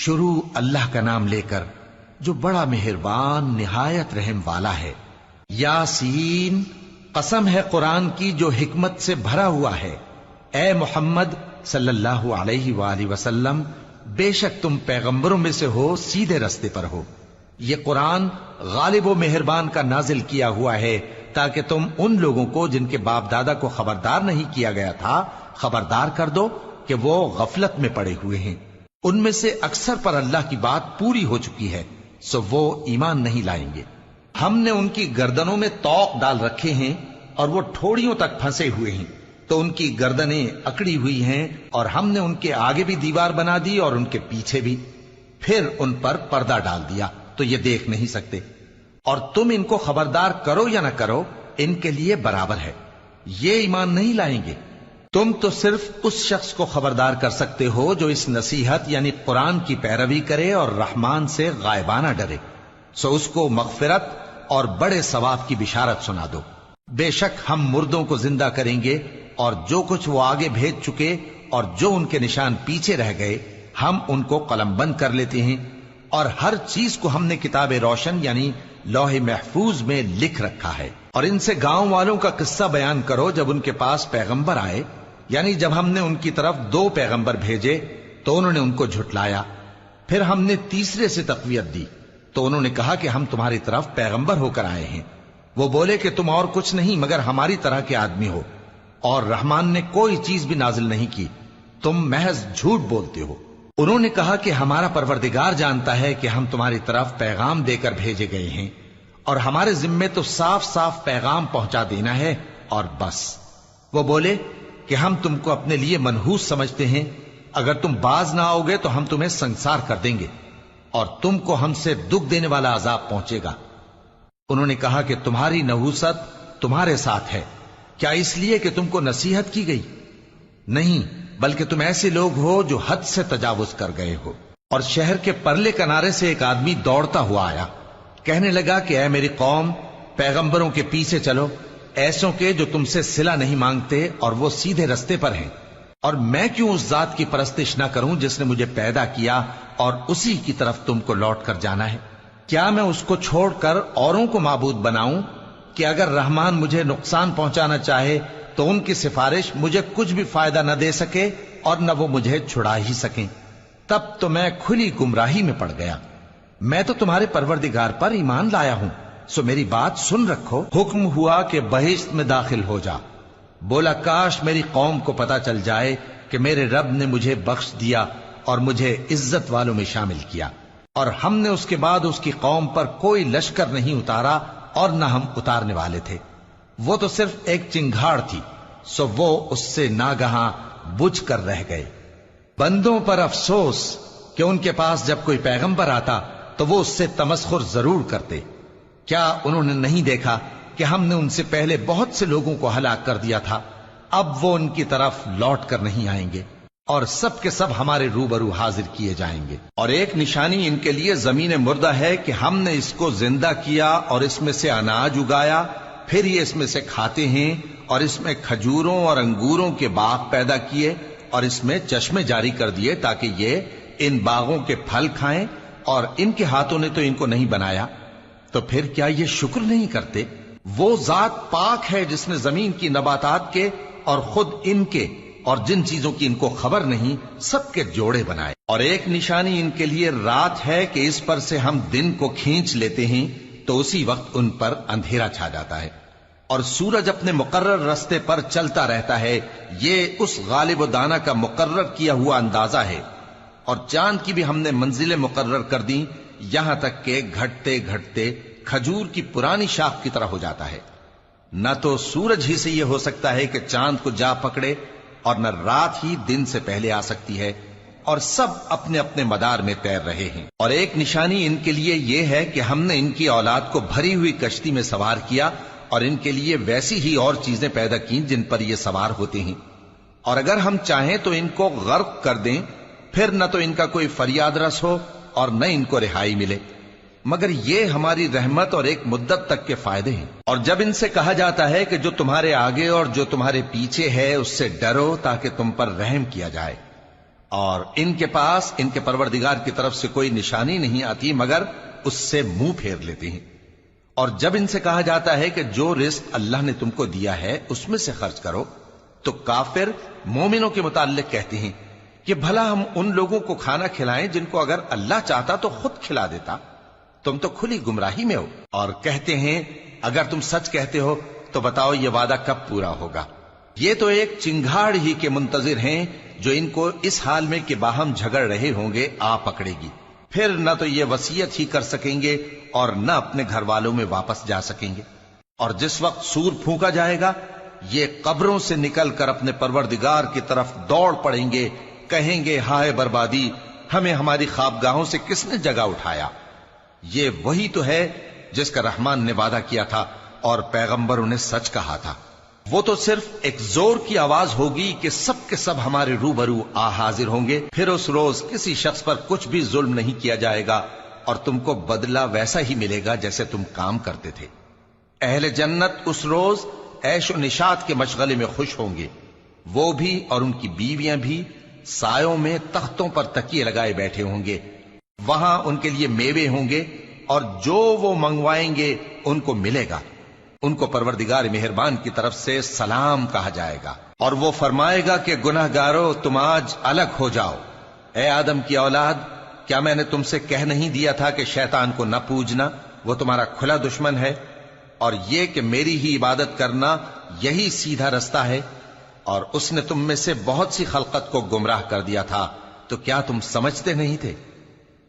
شروع اللہ کا نام لے کر جو بڑا مہربان نہایت رحم والا ہے۔ یاسین، قسم ہے قرآن کی جو حکمت سے بھرا ہوا ہے۔ اے محمد صلی اللہ علیہ وآلہ وسلم، بے شک تم پیغمبروں میں سے ہو، سیدھے رستے پر ہو۔ یہ قرآن غالب و مہربان کا نازل کیا ہوا ہے تاکہ تم ان لوگوں کو جن کے باپ دادا کو خبردار نہیں کیا گیا تھا خبردار کر دو کہ وہ غفلت میں پڑے ہوئے ہیں۔ ان میں سے اکثر پر اللہ کی بات پوری ہو چکی ہے، سو وہ ایمان نہیں لائیں گے۔ ہم نے ان کی گردنوں میں طوق ڈال رکھے ہیں اور وہ ٹھوڑیوں تک پھنسے ہوئے ہیں، تو ان کی گردنیں اکڑی ہوئی ہیں، اور ہم نے ان کے آگے بھی دیوار بنا دی اور ان کے پیچھے بھی، پھر ان پر پردہ ڈال دیا تو یہ دیکھ نہیں سکتے۔ اور تم ان کو خبردار کرو یا نہ کرو، ان کے لیے برابر ہے، یہ ایمان نہیں لائیں گے۔ تم تو صرف اس شخص کو خبردار کر سکتے ہو جو اس نصیحت یعنی قرآن کی پیروی کرے اور رحمان سے غائبانہ ڈرے، سو اس کو مغفرت اور بڑے ثواب کی بشارت سنا دو۔ بے شک ہم مردوں کو زندہ کریں گے، اور جو کچھ وہ آگے بھیج چکے اور جو ان کے نشان پیچھے رہ گئے ہم ان کو قلم بند کر لیتے ہیں، اور ہر چیز کو ہم نے کتاب روشن یعنی لوح محفوظ میں لکھ رکھا ہے۔ اور ان سے گاؤں والوں کا قصہ بیان کرو جب ان کے پاس پیغمبر آئے، یعنی جب ہم نے ان کی طرف 2 پیغمبر بھیجے تو انہوں نے ان کو جھٹلایا، پھر ہم نے تیسرے سے تقویت دی تو انہوں نے کہا کہ ہم تمہاری طرف پیغمبر ہو کر آئے ہیں۔ وہ بولے کہ تم اور کچھ نہیں مگر ہماری طرح کے آدمی ہو، اور رحمان نے کوئی چیز بھی نازل نہیں کی، تم محض جھوٹ بولتے ہو۔ انہوں نے کہا کہ ہمارا پروردگار جانتا ہے کہ ہم تمہاری طرف پیغام دے کر بھیجے گئے ہیں، اور ہمارے ذمے تو صاف صاف پیغام پہنچا دینا ہے اور بس۔ وہ بولے کہ ہم تم کو اپنے لیے منحوس سمجھتے ہیں، اگر تم باز نہ آؤ گے تو ہم تمہیں سنسار کر دیں گے اور تم کو ہم سے دکھ دینے والا عذاب پہنچے گا۔ انہوں نے کہا کہ تمہاری نحوست تمہارے ساتھ ہے، کیا اس لیے کہ تم کو نصیحت کی گئی؟ نہیں، بلکہ تم ایسے لوگ ہو جو حد سے تجاوز کر گئے ہو۔ اور شہر کے پرلے کنارے سے ایک آدمی دوڑتا ہوا آیا، کہنے لگا کہ اے میری قوم، پیغمبروں کے پیچھے چلو، ایسوں کے جو تم سے صلہ نہیں مانگتے اور وہ سیدھے رستے پر ہیں۔ اور میں کیوں اس ذات کی پرستش نہ کروں جس نے مجھے پیدا کیا اور اسی کی طرف تم کو لوٹ کر جانا ہے؟ کیا میں اس کو چھوڑ کر اوروں کو معبود بناؤں کہ اگر رحمان مجھے نقصان پہنچانا چاہے تو ان کی سفارش مجھے کچھ بھی فائدہ نہ دے سکے اور نہ وہ مجھے چھڑا ہی سکیں؟ تب تو میں کھلی گمراہی میں پڑ گیا۔ میں تو تمہارے پروردگار پر ایمان لایا ہوں، سو میری بات سن رکھو۔ حکم ہوا کہ بہشت میں داخل ہو جا۔ بولا کاش میری قوم کو پتا چل جائے کہ میرے رب نے مجھے بخش دیا اور مجھے عزت والوں میں شامل کیا، اور ہم نے اس کے بعد اس کی قوم پر کوئی لشکر نہیں اتارا اور نہ ہم اتارنے والے تھے۔ وہ تو صرف ایک چنگھاڑ تھی، سو وہ اس سے ناگہاں بجھ کر رہ گئے۔ بندوں پر افسوس کہ ان کے پاس جب کوئی پیغمبر آتا تو وہ اس سے تمسخر ضرور کرتے۔ کیا انہوں نے نہیں دیکھا کہ ہم نے ان سے پہلے بہت سے لوگوں کو ہلاک کر دیا تھا؟ اب وہ ان کی طرف لوٹ کر نہیں آئیں گے، اور سب کے سب ہمارے روبرو حاضر کیے جائیں گے۔ اور ایک نشانی ان کے لیے زمین مردہ ہے کہ ہم نے اس کو زندہ کیا اور اس میں سے اناج اگایا، پھر یہ اس میں سے کھاتے ہیں، اور اس میں کھجوروں اور انگوروں کے باغ پیدا کیے اور اس میں چشمے جاری کر دیے تاکہ یہ ان باغوں کے پھل کھائیں، اور ان کے ہاتھوں نے تو ان کو نہیں بنایا، تو پھر کیا یہ شکر نہیں کرتے؟ وہ ذات پاک ہے جس نے زمین کی نباتات کے اور خود ان کے اور جن چیزوں کی ان کو خبر نہیں سب کے جوڑے بنائے۔ اور ایک نشانی ان کے لیے رات ہے کہ اس پر سے ہم دن کو کھینچ لیتے ہیں تو اسی وقت ان پر اندھیرا چھا جاتا ہے، اور سورج اپنے مقرر رستے پر چلتا رہتا ہے۔ یہ اس غالب و دانا کا مقرر کیا ہوا اندازہ ہے۔ اور چاند کی بھی ہم نے منزلیں مقرر کر دیں، یہاں تک کہ گھٹتے گھٹتے کھجور کی پرانی شاخ کی طرح ہو جاتا ہے۔ نہ تو سورج ہی سے یہ ہو سکتا ہے کہ چاند کو جا پکڑے، اور نہ رات ہی دن سے پہلے آ سکتی ہے، اور سب اپنے اپنے مدار میں تیر رہے ہیں۔ اور ایک نشانی ان کے لیے یہ ہے کہ ہم نے ان کی اولاد کو بھری ہوئی کشتی میں سوار کیا، اور ان کے لیے ویسی ہی اور چیزیں پیدا کی جن پر یہ سوار ہوتے ہیں، اور اگر ہم چاہیں تو ان کو غرق کر دیں، پھر نہ تو ان کا کوئی فریاد رس ہو اور نہ ان کو رہائی ملے، مگر یہ ہماری رحمت اور ایک مدت تک کے فائدے ہیں۔ اور جب ان سے کہا جاتا ہے کہ جو تمہارے آگے اور جو تمہارے پیچھے ہے اس سے ڈرو تاکہ تم پر رحم کیا جائے، اور ان کے پاس ان کے پروردگار کی طرف سے کوئی نشانی نہیں آتی مگر اس سے منہ پھیر لیتے ہیں۔ اور جب ان سے کہا جاتا ہے کہ جو رزق اللہ نے تم کو دیا ہے اس میں سے خرچ کرو، تو کافر مومنوں کے متعلق کہتے ہیں کہ بھلا ہم ان لوگوں کو کھانا کھلائیں جن کو اگر اللہ چاہتا تو خود کھلا دیتا، تم تو کھلی گمراہی میں ہو۔ اور کہتے ہیں اگر تم سچ کہتے ہو تو بتاؤ یہ وعدہ کب پورا ہوگا؟ یہ تو ایک چنگھاڑ ہی کے منتظر ہیں جو ان کو اس حال میں کہ باہم جھگڑ رہے ہوں گے آ پکڑے گی، پھر نہ تو یہ وصیت ہی کر سکیں گے اور نہ اپنے گھر والوں میں واپس جا سکیں گے۔ اور جس وقت سور پھونکا جائے گا یہ قبروں سے نکل کر اپنے پروردگار کی طرف دوڑ پڑیں گے، کہیں گے ہائے بربادی، ہمیں ہماری خوابگاہوں سے کس نے جگہ اٹھایا۔ یہ وہی تو ہے جس کا رحمان نے وعدہ کیا تھا اور پیغمبروں نے سچ کہا تھا۔ وہ تو صرف ایک زور کی آواز ہوگی کہ سب کے سب ہمارے روبرو آ حاضر ہوں گے، پھر اس روز کسی شخص پر کچھ بھی ظلم نہیں کیا جائے گا اور تم کو بدلہ ویسا ہی ملے گا جیسے تم کام کرتے تھے۔ اہل جنت اس روز عیش و نشاط کے مشغلے میں خوش ہوں گے، وہ بھی اور ان کی بیویاں بھی سایوں میں تختوں پر تکیے لگائے بیٹھے ہوں گے، وہاں ان کے لیے میوے ہوں گے اور جو وہ منگوائیں گے ان کو ملے گا۔ ان کو پروردگار مہربان کی طرف سے سلام کہا جائے گا، اور وہ فرمائے گا کہ گناہ گارو تم آج الگ ہو جاؤ۔ اے آدم کی اولاد، کیا میں نے تم سے کہہ نہیں دیا تھا کہ شیطان کو نہ پوجنا، وہ تمہارا کھلا دشمن ہے، اور یہ کہ میری ہی عبادت کرنا یہی سیدھا رستہ ہے؟ اور اس نے تم میں سے بہت سی خلقت کو گمراہ کر دیا تھا، تو کیا تم سمجھتے نہیں تھے؟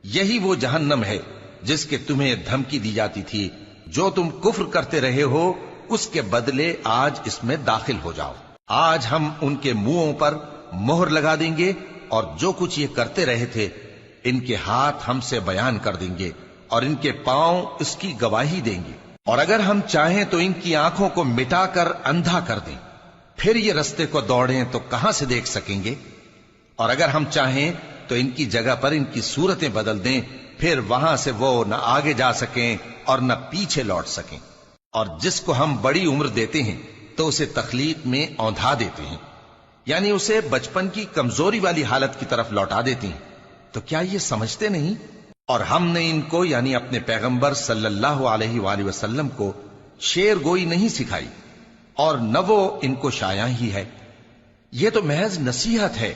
یہی وہ جہنم ہے جس کے تمہیں دھمکی دی جاتی تھی، جو تم کفر کرتے رہے ہو اس کے بدلے آج اس میں داخل ہو جاؤ۔ آج ہم ان کے منہوں پر مہر لگا دیں گے اور جو کچھ یہ کرتے رہے تھے ان کے ہاتھ ہم سے بیان کر دیں گے اور ان کے پاؤں اس کی گواہی دیں گے، اور اگر ہم چاہیں تو ان کی آنکھوں کو مٹا کر اندھا کر دیں، پھر یہ رستے کو دوڑیں تو کہاں سے دیکھ سکیں گے؟ اور اگر ہم چاہیں تو ان کی جگہ پر ان کی صورتیں بدل دیں، پھر وہاں سے وہ نہ آگے جا سکیں اور نہ پیچھے لوٹ سکیں۔ اور جس کو ہم بڑی عمر دیتے ہیں تو اسے تخلیق میں اوندھا دیتے ہیں، یعنی اسے بچپن کی کمزوری والی حالت کی طرف لوٹا دیتے ہیں۔ تو کیا یہ سمجھتے نہیں؟ اور ہم نے ان کو یعنی اپنے پیغمبر صلی اللہ علیہ وآلہ وسلم کو شعر گوئی نہیں سکھائی، اور نہ وہ ان کو شایع ہی ہے، یہ تو محض نصیحت ہے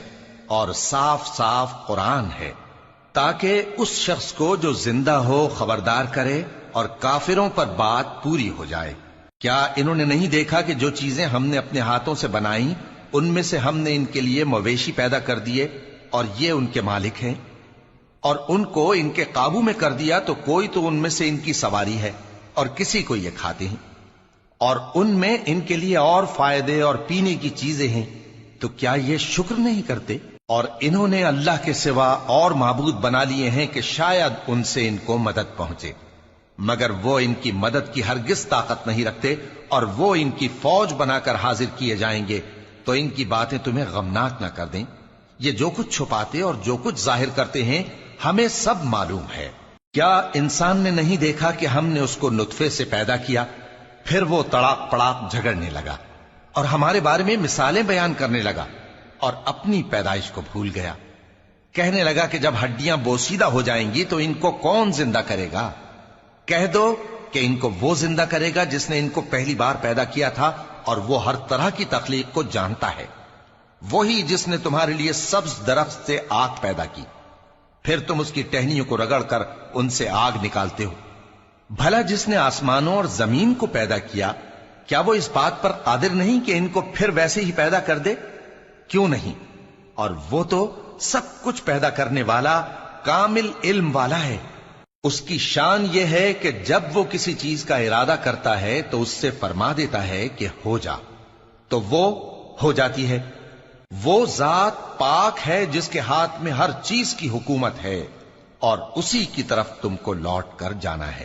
اور صاف صاف قرآن ہے، تاکہ اس شخص کو جو زندہ ہو خبردار کرے اور کافروں پر بات پوری ہو جائے۔ کیا انہوں نے نہیں دیکھا کہ جو چیزیں ہم نے اپنے ہاتھوں سے بنائیں ان میں سے ہم نے ان کے لیے مویشی پیدا کر دیے اور یہ ان کے مالک ہیں، اور ان کو ان کے قابو میں کر دیا تو کوئی تو ان میں سے ان کی سواری ہے اور کسی کو یہ کھاتے ہیں، اور ان میں ان کے لیے اور فائدے اور پینے کی چیزیں ہیں، تو کیا یہ شکر نہیں کرتے؟ اور انہوں نے اللہ کے سوا اور معبود بنا لیے ہیں کہ شاید ان سے ان کو مدد پہنچے، مگر وہ ان کی مدد کی ہرگز طاقت نہیں رکھتے، اور وہ ان کی فوج بنا کر حاضر کیے جائیں گے تو ان کی باتیں تمہیں غمناک نہ کر دیں۔ یہ جو کچھ چھپاتے اور جو کچھ ظاہر کرتے ہیں ہمیں سب معلوم ہے۔ کیا انسان نے نہیں دیکھا کہ ہم نے اس کو نطفے سے پیدا کیا، پھر وہ تڑاک پڑاک جھگڑنے لگا اور ہمارے بارے میں مثالیں بیان کرنے لگا اور اپنی پیدائش کو بھول گیا، کہنے لگا کہ جب ہڈیاں بوسیدہ ہو جائیں گی تو ان کو کون زندہ کرے گا؟ کہہ دو کہ ان کو وہ زندہ کرے گا جس نے ان کو پہلی بار پیدا کیا تھا، اور وہ ہر طرح کی تخلیق کو جانتا ہے، وہی جس نے تمہارے لیے سبز درخت سے آگ پیدا کی، پھر تم اس کی ٹہنیوں کو رگڑ کر ان سے آگ نکالتے ہو۔ بھلا جس نے آسمانوں اور زمین کو پیدا کیا، کیا وہ اس بات پر قادر نہیں کہ ان کو پھر ویسے ہی پیدا کر دے؟ کیوں نہیں؟ اور وہ تو سب کچھ پیدا کرنے والا کامل علم والا ہے۔ اس کی شان یہ ہے کہ جب وہ کسی چیز کا ارادہ کرتا ہے تو اس سے فرما دیتا ہے کہ ہو جا، تو وہ ہو جاتی ہے۔ وہ ذات پاک ہے جس کے ہاتھ میں ہر چیز کی حکومت ہے، اور اسی کی طرف تم کو لوٹ کر جانا ہے۔